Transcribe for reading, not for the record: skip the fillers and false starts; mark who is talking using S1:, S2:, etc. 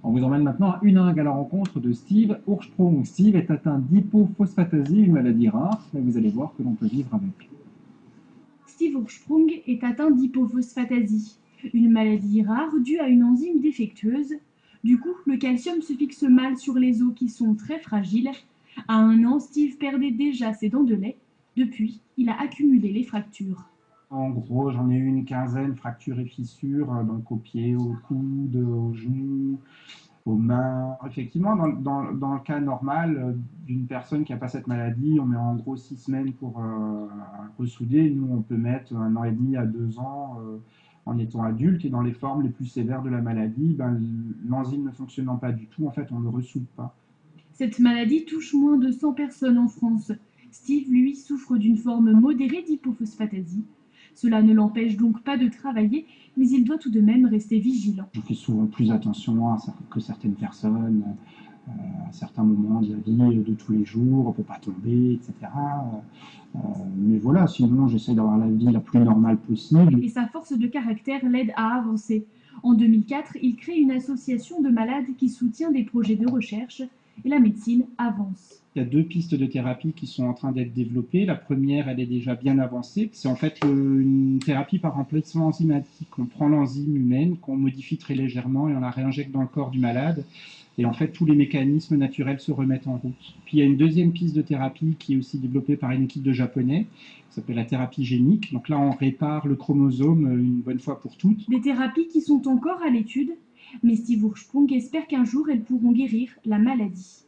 S1: On vous emmène maintenant à Huningue à la rencontre de Steve Ursprung. Steve est atteint d'hypophosphatasie, une maladie rare, mais vous allez voir que l'on peut vivre avec.
S2: Steve Ursprung est atteint d'hypophosphatasie, une maladie rare due à une enzyme défectueuse. Du coup, le calcium se fixe mal sur les os qui sont très fragiles. À 1 an, Steve perdait déjà ses dents de lait. Depuis, il a accumulé les fractures.
S1: En gros, j'en ai eu une quinzaine, fractures et fissures, donc aux pieds, aux coudes, aux genoux, aux mains. Effectivement, dans le cas normal d'une personne qui n'a pas cette maladie, on met en gros 6 semaines pour ressouder. Nous, on peut mettre 1 an et demi à 2 ans en étant adulte. Et dans les formes les plus sévères de la maladie, ben, l'enzyme ne fonctionnant pas du tout, en fait, on ne ressoude pas.
S2: Cette maladie touche moins de 100 personnes en France. Steve, lui, souffre d'une forme modérée d'hypophosphatasie. Cela ne l'empêche donc pas de travailler, mais il doit tout de même rester vigilant.
S1: Je fais souvent plus attention que certaines personnes à certains moments de la vie de tous les jours, pour pas tomber, etc. Mais voilà, sinon j'essaie d'avoir la vie la plus normale possible.
S2: Et sa force de caractère l'aide à avancer. En 2004, il crée une association de malades qui soutient des projets de recherche et la médecine avance.
S1: Il y a 2 pistes de thérapie qui sont en train d'être développées. La première, elle est déjà bien avancée. C'est en fait une thérapie par remplacement enzymatique. On prend l'enzyme humaine, qu'on modifie très légèrement et on la réinjecte dans le corps du malade. Et en fait, tous les mécanismes naturels se remettent en route. Puis il y a une deuxième piste de thérapie qui est aussi développée par une équipe de Japonais, qui s'appelle la thérapie génique. Donc là, on répare le chromosome une bonne fois pour toutes.
S2: Des thérapies qui sont encore à l'étude, mais Steve Ursprung espère qu'un jour elles pourront guérir la maladie.